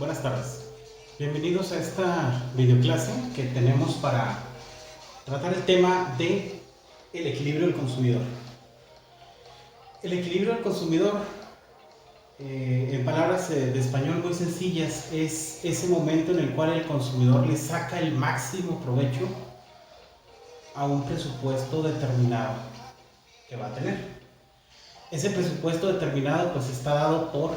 Buenas tardes. Bienvenidos a esta videoclase que tenemos para tratar el tema de el equilibrio del consumidor. El equilibrio del consumidor, en palabras de español muy sencillas, es ese momento en el cual el consumidor le saca el máximo provecho a un presupuesto determinado que va a tener. Ese presupuesto determinado pues está dado por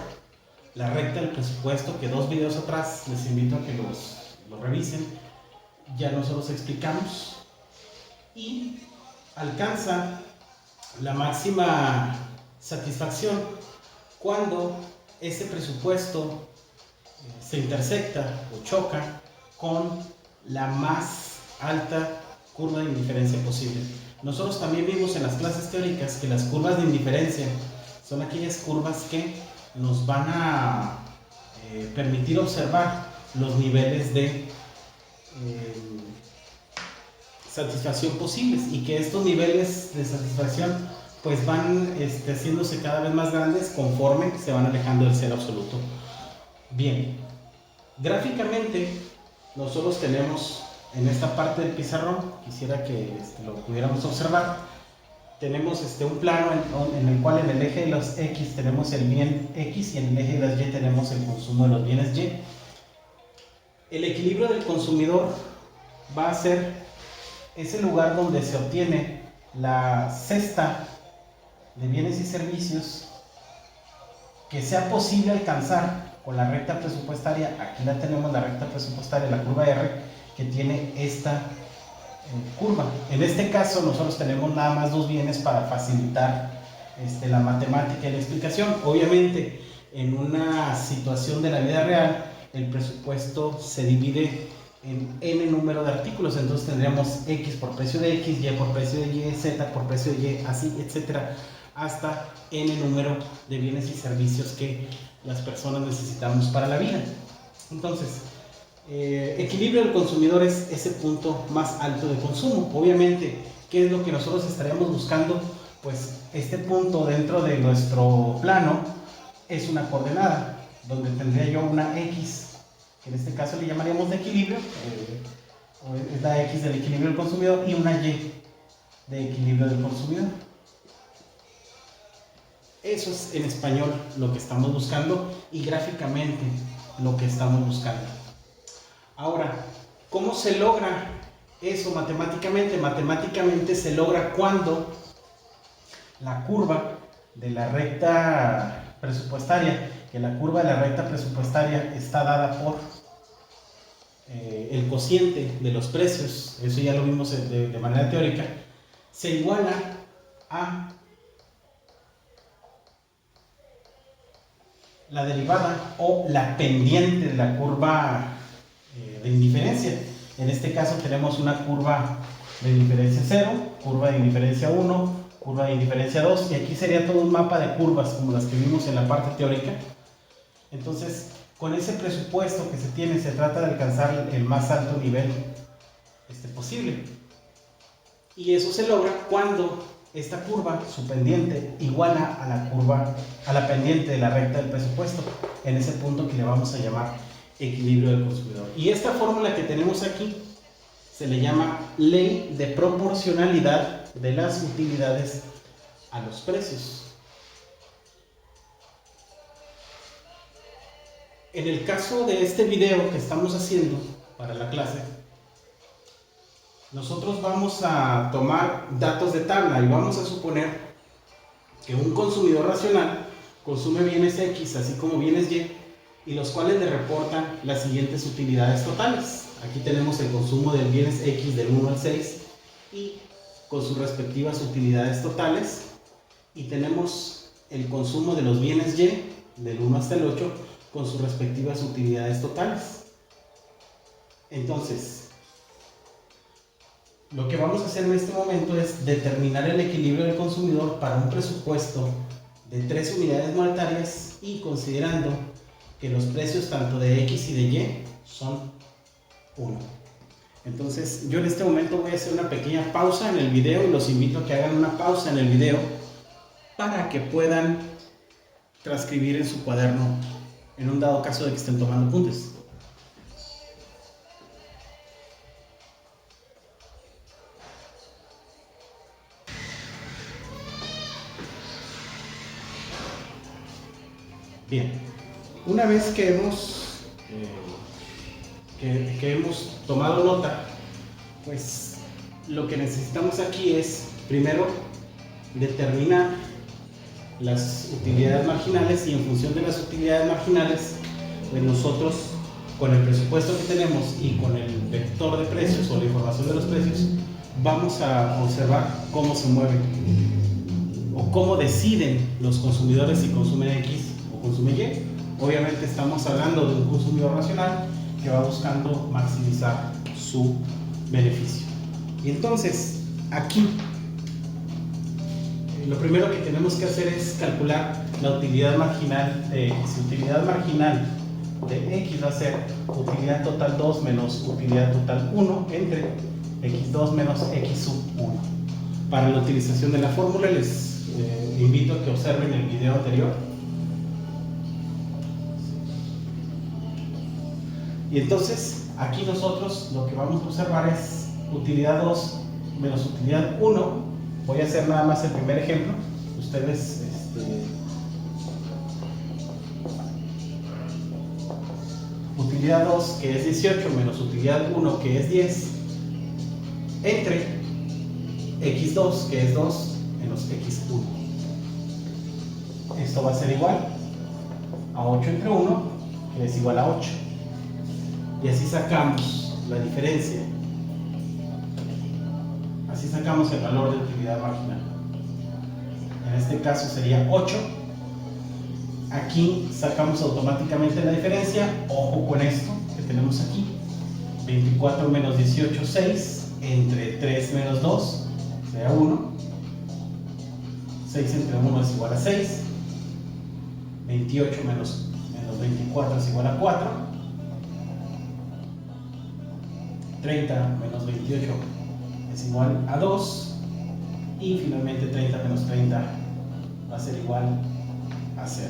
la recta del presupuesto, que 2 videos atrás les invito a que los revisen, ya nosotros explicamos, y alcanza la máxima satisfacción cuando ese presupuesto se intersecta o choca con la más alta curva de indiferencia posible. Nosotros también vimos en las clases teóricas que las curvas de indiferencia son aquellas curvas que nos van a permitir observar los niveles de satisfacción posibles, y que estos niveles de satisfacción pues van haciéndose cada vez más grandes conforme se van alejando del cero absoluto. Bien, gráficamente nosotros tenemos en esta parte del pizarrón, quisiera que lo pudiéramos observar, tenemos un plano en el cual en el eje de los X tenemos el bien X y en el eje de las Y tenemos el consumo de los bienes Y. El equilibrio del consumidor va a ser ese lugar donde se obtiene la cesta de bienes y servicios que sea posible alcanzar con la recta presupuestaria. Aquí la tenemos, la recta presupuestaria, la curva R, que tiene esta curva. En este caso nosotros tenemos nada más 2 bienes para facilitar la matemática y la explicación. Obviamente en una situación de la vida real el presupuesto se divide en n número de artículos, entonces tendríamos X por precio de X, Y por precio de Y, Z por precio de Y, así, etcétera, hasta n número de bienes y servicios que las personas necesitamos para la vida. Entonces, equilibrio del consumidor es ese punto más alto de consumo. Obviamente, ¿qué es lo que nosotros estaríamos buscando? Pues este punto dentro de nuestro plano es una coordenada, donde tendría yo una X, que en este caso le llamaríamos de equilibrio, es la X del equilibrio del consumidor, y una Y de equilibrio del consumidor. Eso es en español lo que estamos buscando, y gráficamente lo que estamos buscando. Ahora, ¿cómo se logra eso matemáticamente? Matemáticamente se logra cuando la curva de la recta presupuestaria, que la curva de la recta presupuestaria está dada por el cociente de los precios, eso ya lo vimos de manera teórica, se iguala a la derivada o la pendiente de la curva de indiferencia. En este caso tenemos una curva de indiferencia 0, curva de indiferencia 1, curva de indiferencia 2, y aquí sería todo un mapa de curvas como las que vimos en la parte teórica. Entonces, con ese presupuesto que se tiene, se trata de alcanzar el más alto nivel posible, y eso se logra cuando esta curva, su pendiente, iguala a la curva, a la pendiente de la recta del presupuesto, en ese punto que le vamos a llamar equilibrio del consumidor. Y esta fórmula que tenemos aquí se le llama ley de proporcionalidad de las utilidades a los precios. En el caso de este video que estamos haciendo para la clase, nosotros vamos a tomar datos de tabla y vamos a suponer que un consumidor racional consume bienes X así como bienes y los cuales le reportan las siguientes utilidades totales. Aquí tenemos el consumo de bienes X del 1 al 6 y con sus respectivas utilidades totales, y tenemos el consumo de los bienes Y del 1 hasta el 8 con sus respectivas utilidades totales. Entonces, lo que vamos a hacer en este momento es determinar el equilibrio del consumidor para un presupuesto de 3 unidades monetarias, y considerando que los precios tanto de X y de Y son 1. Entonces, yo en este momento voy a hacer una pequeña pausa en el video, y los invito a que hagan una pausa en el video para que puedan transcribir en su cuaderno en un dado caso de que estén tomando apuntes. Bien, una vez que hemos tomado nota, pues lo que necesitamos aquí es primero determinar las utilidades marginales, y en función de las utilidades marginales, pues nosotros con el presupuesto que tenemos y con el vector de precios o la información de los precios vamos a observar cómo se mueven o cómo deciden los consumidores si consumen X o consumen Y. Obviamente estamos hablando de un consumidor racional que va buscando maximizar su beneficio. Y entonces aquí lo primero que tenemos que hacer es calcular la utilidad marginal de X. Utilidad marginal de X va a ser utilidad total 2 menos utilidad total 1 entre X2 menos X sub 1. Para la utilización de la fórmula les invito a que observen el video anterior. Y entonces aquí nosotros lo que vamos a observar es utilidad 2 menos utilidad 1. Voy a hacer nada más el primer ejemplo. Ustedes utilidad 2 que es 18 menos utilidad 1 que es 10 entre x2 que es 2 menos x1. Esto va a ser igual a 8 entre 1 que es igual a 8. Y así sacamos la diferencia. Así sacamos el valor de utilidad marginal. En este caso sería 8. Aquí sacamos automáticamente la diferencia. Ojo con esto que tenemos aquí. 24 menos 18, 6. Entre 3 menos 2, será 1. 6 entre 1 es igual a 6. 28 menos 24 es igual a 4. 30 menos 28 es igual a 2, y finalmente 30 menos 30 va a ser igual a 0.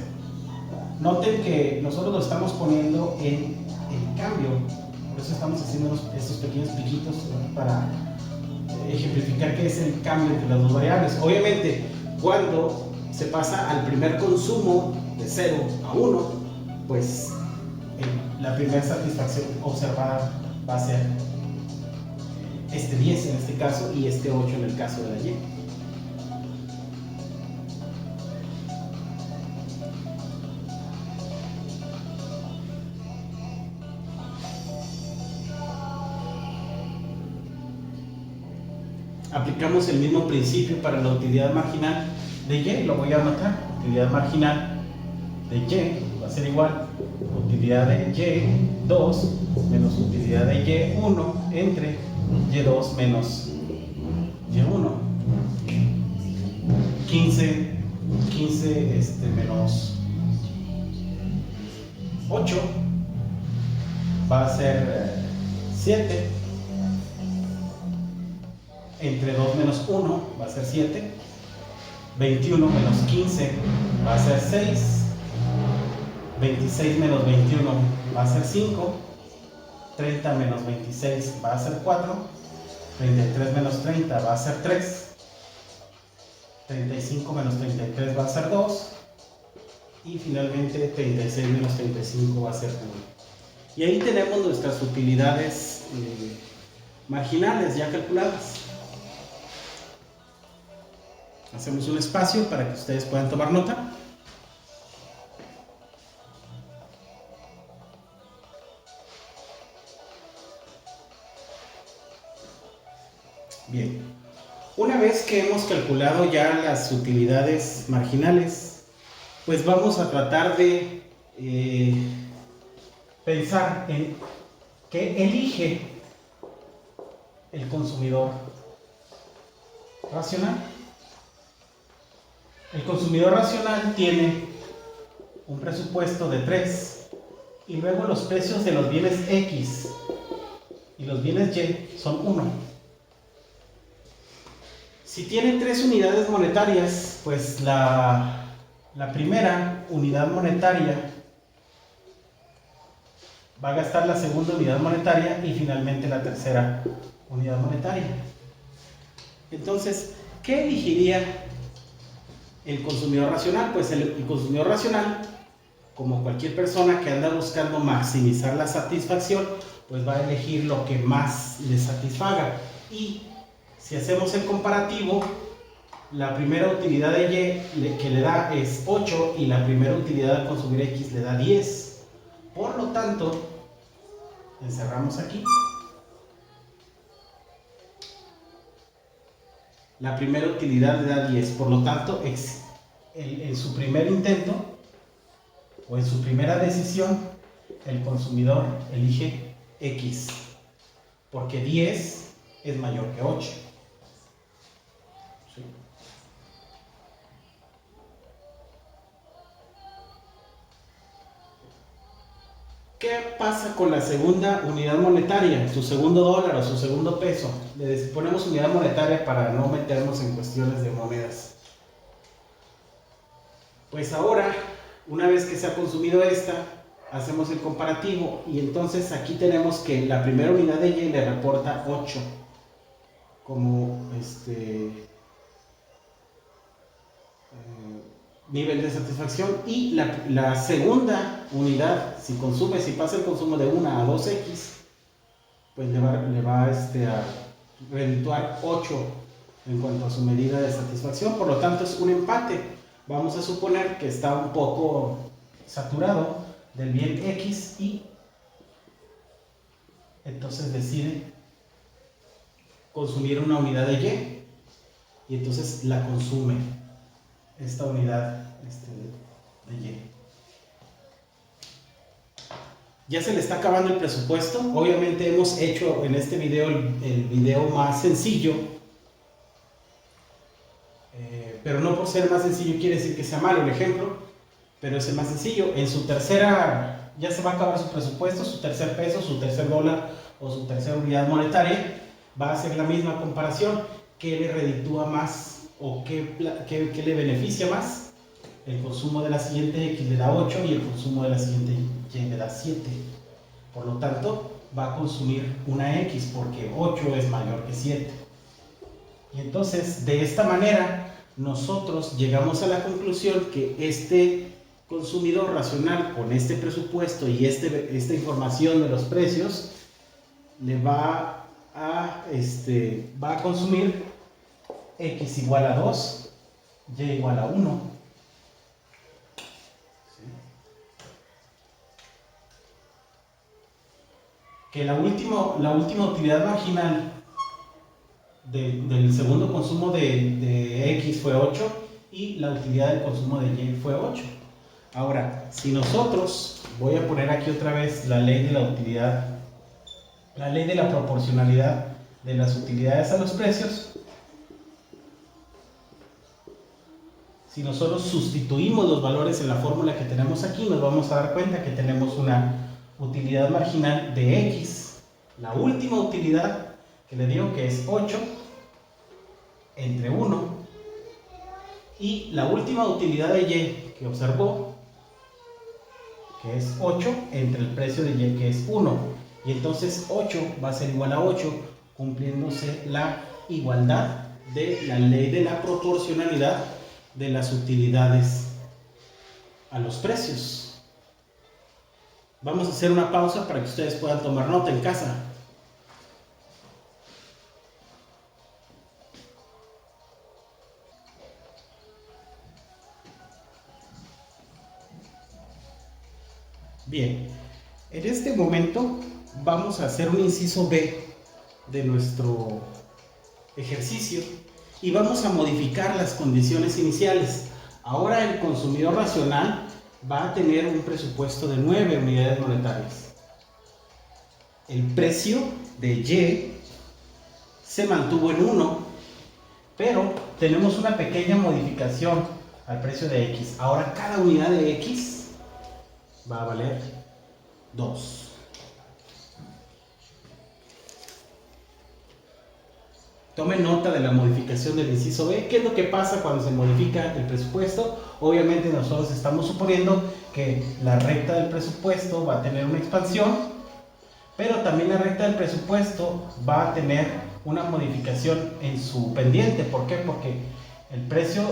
Noten que nosotros lo estamos poniendo en cambio, por eso estamos haciendo estos pequeños piquitos, ¿no?, para ejemplificar qué es el cambio entre las dos variables. Obviamente, cuando se pasa al primer consumo de 0 a 1, pues la primera satisfacción observada va a ser este 10 en este caso y este 8 en el caso de la Y. Aplicamos el mismo principio para la utilidad marginal de Y, lo voy a anotar. Utilidad marginal de Y va a ser igual utilidad de Y2 menos utilidad de Y1 entre Y2 menos Y1. 15 menos 8 va a ser 7. Entre 2 menos 1 va a ser 7. 21 menos 15 va a ser 6. 26 menos 21 va a ser 5. 30 menos 26 va a ser 4. 33 menos 30 va a ser 3. 35 menos 33 va a ser 2. Y finalmente 36 menos 35 va a ser 1. Y ahí tenemos nuestras utilidades marginales ya calculadas. Hacemos un espacio para que ustedes puedan tomar nota. Bien, una vez que hemos calculado ya las utilidades marginales, pues vamos a tratar de pensar en qué elige el consumidor racional. El consumidor racional tiene un presupuesto de 3 y luego los precios de los bienes X y los bienes Y son 1. Si tiene 3 unidades monetarias, pues la primera unidad monetaria va a gastar la segunda unidad monetaria y finalmente la tercera unidad monetaria. Entonces, ¿qué elegiría el consumidor racional? Pues el consumidor racional, como cualquier persona que anda buscando maximizar la satisfacción, pues va a elegir lo que más le satisfaga. Y si hacemos el comparativo, la primera utilidad de Y que le da es 8 y la primera utilidad al consumir X le da 10. Por lo tanto, encerramos aquí. La primera utilidad le da 10. Por lo tanto, en su primer intento o en su primera decisión, el consumidor elige X, porque 10 es mayor que 8. ¿Sí? ¿Qué pasa con la segunda unidad monetaria, su segundo dólar o su segundo peso? Le ponemos unidad monetaria para no meternos en cuestiones de monedas. Pues ahora, una vez que se ha consumido esta, hacemos el comparativo y entonces aquí tenemos que la primera unidad de Y le reporta 8 como nivel de satisfacción, y la segunda unidad, si pasa el consumo de 1 a 2X, pues le va a redituar 8 en cuanto a su medida de satisfacción. Por lo tanto, es un empate. Vamos a suponer que está un poco saturado del bien X y entonces decide consumir una unidad de Y y entonces la consume esta unidad de Y. Ya se le está acabando el presupuesto. Obviamente hemos hecho en este video el video más sencillo, pero no por ser más sencillo quiere decir que sea malo el ejemplo, pero es el más sencillo. En su tercera, ya se va a acabar su presupuesto, su tercer peso, su tercer dólar o su tercera unidad monetaria. Va a hacer la misma comparación. ¿Qué le reditúa más o qué le beneficia más? El consumo de la siguiente X le da 8 y el consumo de la siguiente Y le da 7. Por lo tanto, va a consumir una X porque 8 es mayor que 7. Y entonces, de esta manera, nosotros llegamos a la conclusión que este consumidor racional con este presupuesto y esta información de los precios le va a consumir X igual a 2, Y igual a 1. Que la última utilidad marginal del segundo consumo de X fue 8 y la utilidad del consumo de Y fue 8. Ahora, si nosotros, voy a poner aquí otra vez la ley de la utilidad, la ley de la proporcionalidad de las utilidades a los precios. Si nosotros sustituimos los valores en la fórmula que tenemos aquí, nos vamos a dar cuenta que tenemos una utilidad marginal de X, la última utilidad que le digo que es 8 entre 1, y la última utilidad de Y que observó, que es 8 entre el precio de Y, que es 1, y entonces 8 va a ser igual a 8, cumpliéndose la igualdad de la ley de la proporcionalidad de las utilidades a los precios. Vamos a hacer una pausa para que ustedes puedan tomar nota en casa. Bien, en este momento vamos a hacer un inciso B de nuestro ejercicio y vamos a modificar las condiciones iniciales. Ahora el consumidor racional va a tener un presupuesto de 9 unidades monetarias. El precio de Y se mantuvo en 1, pero tenemos una pequeña modificación al precio de X. Ahora cada unidad de X va a valer 2. Tome nota de la modificación del inciso B. ¿Qué es lo que pasa cuando se modifica el presupuesto? Obviamente nosotros estamos suponiendo que la recta del presupuesto va a tener una expansión, pero también la recta del presupuesto va a tener una modificación en su pendiente. ¿Por qué? Porque el precio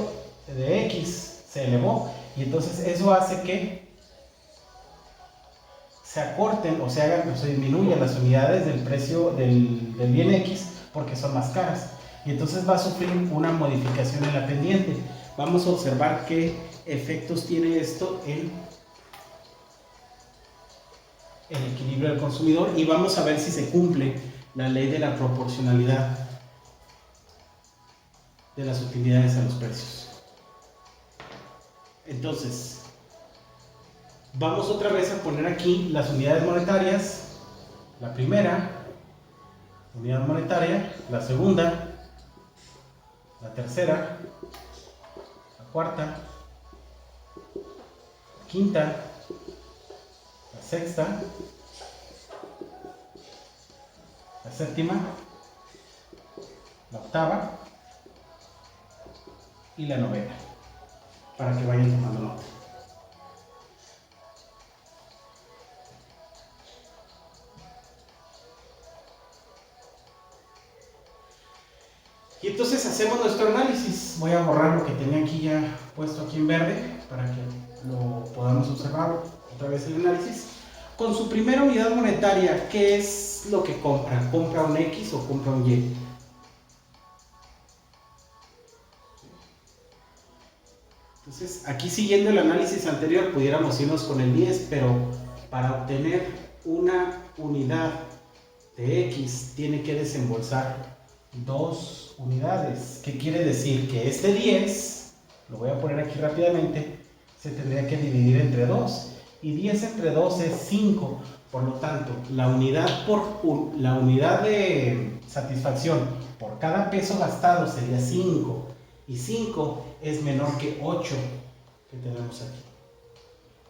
de X se elevó y entonces eso hace que se acorten o se hagan, o se disminuyan las unidades del precio del bien X porque son más caras y entonces va a sufrir una modificación en la pendiente. Vamos a observar qué efectos tiene esto en el equilibrio del consumidor y vamos a ver si se cumple la ley de la proporcionalidad de las utilidades a los precios. Entonces, vamos otra vez a poner aquí las unidades monetarias. La primera unidad monetaria, la segunda, la tercera, la cuarta, la quinta, la sexta, la séptima, la octava y la novena, para que vayan tomando nota. Y entonces hacemos nuestro análisis. Voy a borrar lo que tenía aquí ya puesto aquí en verde para que lo podamos observar otra vez el análisis. Con su primera unidad monetaria, ¿qué es lo que compra? ¿Compra un X o compra un Y? Entonces, aquí siguiendo el análisis anterior, pudiéramos irnos con el 10, pero para obtener una unidad de X, tiene que desembolsar 2 unidades. ¿Qué quiere decir? Que este 10, lo voy a poner aquí rápidamente, se tendría que dividir entre 2. Y 10 entre 2 es 5. Por lo tanto, la unidad de satisfacción por cada peso gastado sería 5. Y 5 es menor que 8 que tenemos aquí.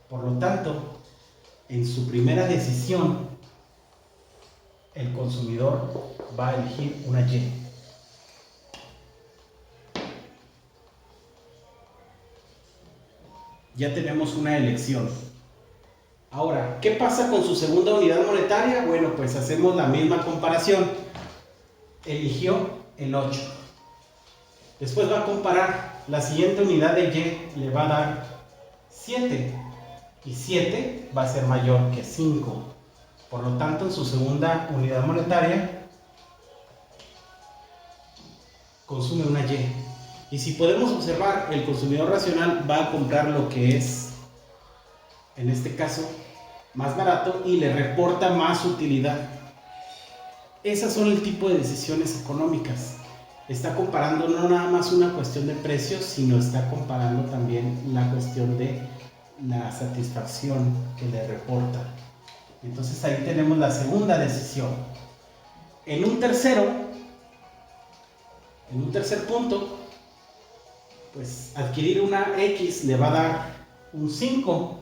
Por lo tanto, en su primera decisión, el consumidor va a elegir una Y. Ya tenemos una elección. Ahora, ¿qué pasa con su segunda unidad monetaria? Bueno, pues hacemos la misma comparación. Eligió el 8. Después va a comparar. La siguiente unidad de Y le va a dar 7. Y 7 va a ser mayor que 5. Por lo tanto, en su segunda unidad monetaria consume una Y. Y si podemos observar, el consumidor racional va a comprar lo que es, en este caso, más barato y le reporta más utilidad. Esas son el tipo de decisiones económicas. Está comparando no nada más una cuestión de precios, sino está comparando también la cuestión de la satisfacción que le reporta. Entonces ahí tenemos la segunda decisión. En un tercer punto, pues adquirir una X le va a dar un 5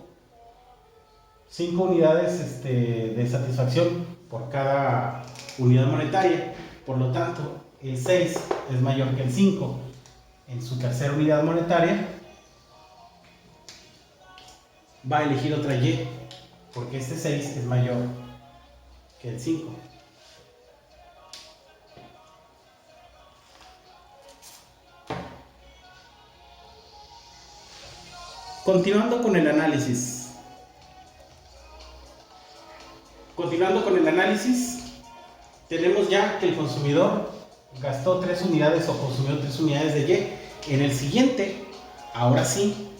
unidades de satisfacción por cada unidad monetaria. Por lo tanto, el 6 es mayor que el 5. En su tercera unidad monetaria va a elegir otra Y, porque este 6 es mayor que el 5. Continuando con el análisis. Tenemos ya que el consumidor gastó 3 unidades o consumió 3 unidades de Y. En el siguiente, ahora sí,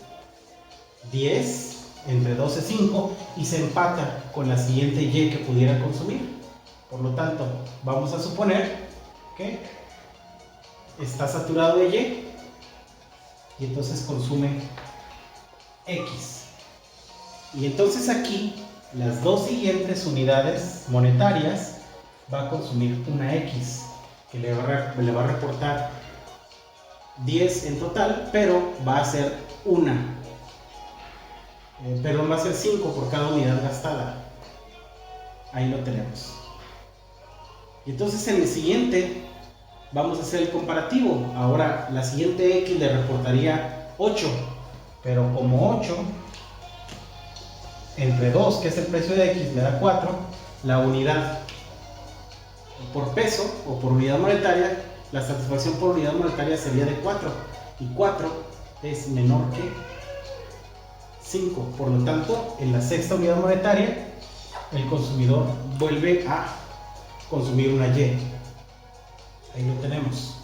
10 entre 2 es 5 y se empata con la siguiente Y que pudiera consumir. Por lo tanto, vamos a suponer que está saturado de y entonces consume X. Y entonces aquí las dos siguientes unidades monetarias va a consumir una X que le va a reportar 10 en total, pero va a ser va a ser 5 por cada unidad gastada. Ahí lo tenemos. Y entonces en el siguiente Vamos a hacer el comparativo. Ahora la siguiente X le reportaría 8, pero como 8 entre 2, que es el precio de X, me da 4, la unidad por peso o por unidad monetaria, la satisfacción por unidad monetaria sería de 4, y 4 es menor que 5. Por lo tanto, en la sexta unidad monetaria, el consumidor vuelve a consumir una Y. Ahí lo tenemos.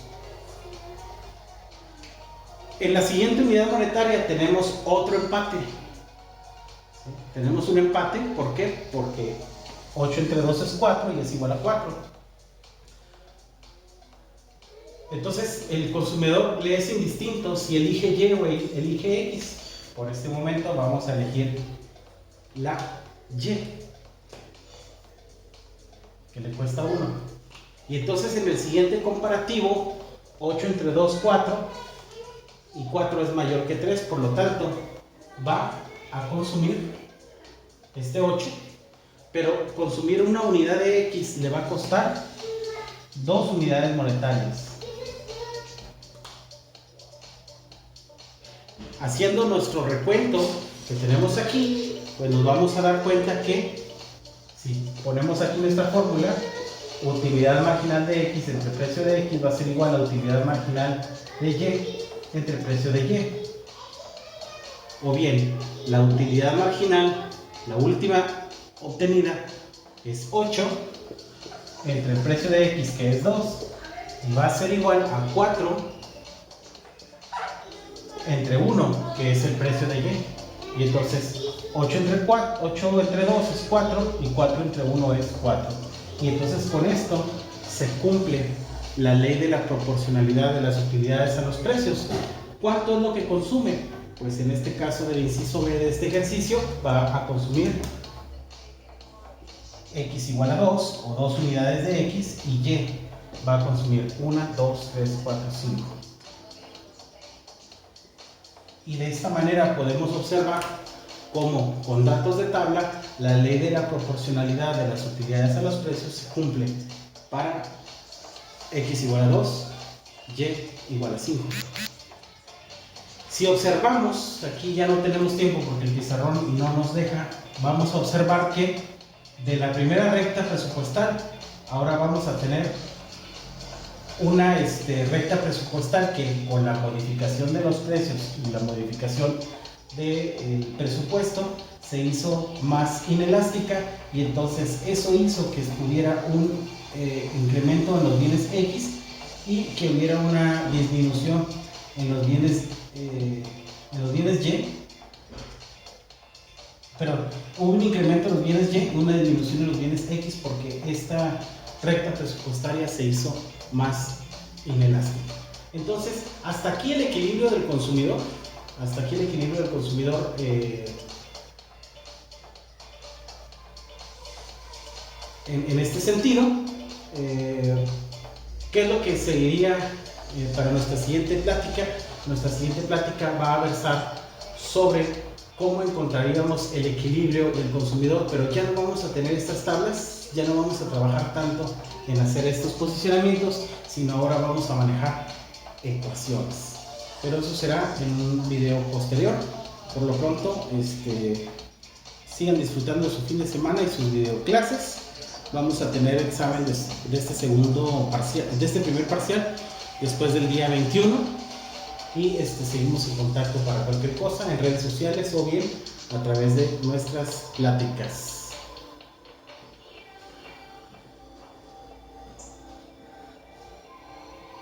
En la siguiente unidad monetaria tenemos otro empate. ¿Sí? Tenemos un empate, ¿por qué? Porque 8 entre 2 es 4 y es igual a 4. Entonces el consumidor le es indistinto si elige Y o elige X. Por este momento vamos a elegir la Y, que le cuesta 1. Y entonces en el siguiente comparativo, 8 entre 2, 4, y 4 es mayor que 3, por lo tanto va a consumir este 8, pero consumir una unidad de X le va a costar 2 unidades monetarias. Haciendo nuestro recuento que tenemos aquí, pues nos vamos a dar cuenta que si ponemos aquí nuestra fórmula, utilidad marginal de X entre precio de X va a ser igual a utilidad marginal de Y entre precio de Y. O bien, la utilidad marginal, la última obtenida, es 8 entre el precio de X, que es 2, y va a ser igual a 4 entre 1, que es el precio de Y. Y entonces 8 entre 2 es 4 y 4 entre 1 es 4. Y entonces con esto se cumple la ley de la proporcionalidad de las utilidades a los precios. ¿Cuánto es lo que consume? Pues en este caso del inciso B de este ejercicio va a consumir X igual a 2 o 2 unidades de X, y Y va a consumir 1, 2, 3, 4, 5. Y de esta manera podemos observar cómo con datos de tabla la ley de la proporcionalidad de las utilidades a los precios se cumple para X igual a 2, Y igual a 5. Si observamos, aquí ya no tenemos tiempo porque el pizarrón no nos deja, vamos a observar que de la primera recta presupuestal ahora vamos a tener una recta presupuestal que con la modificación de los precios y la modificación del presupuesto se hizo más inelástica, y entonces eso hizo que hubiera un incremento en los bienes X y que hubiera una disminución en los bienes Y. Pero hubo un incremento en los bienes Y y una disminución en los bienes X porque esta recta presupuestaria se hizo más inelástica. Entonces, hasta aquí el equilibrio del consumidor. Hasta aquí el equilibrio del consumidor en este sentido. ¿Qué es lo que seguiría para nuestra siguiente plática? Nuestra siguiente plática va a versar sobre cómo encontraríamos el equilibrio del consumidor, pero ya no vamos a tener estas tablas, ya no vamos a trabajar tanto en hacer estos posicionamientos, sino ahora vamos a manejar ecuaciones. Pero eso será en un video posterior. Por lo pronto, sigan disfrutando su fin de semana y sus videoclases. Vamos a tener examen de este segundo parcial, de este primer parcial, después del día 21. Y seguimos en contacto para cualquier cosa en redes sociales o bien a través de nuestras pláticas.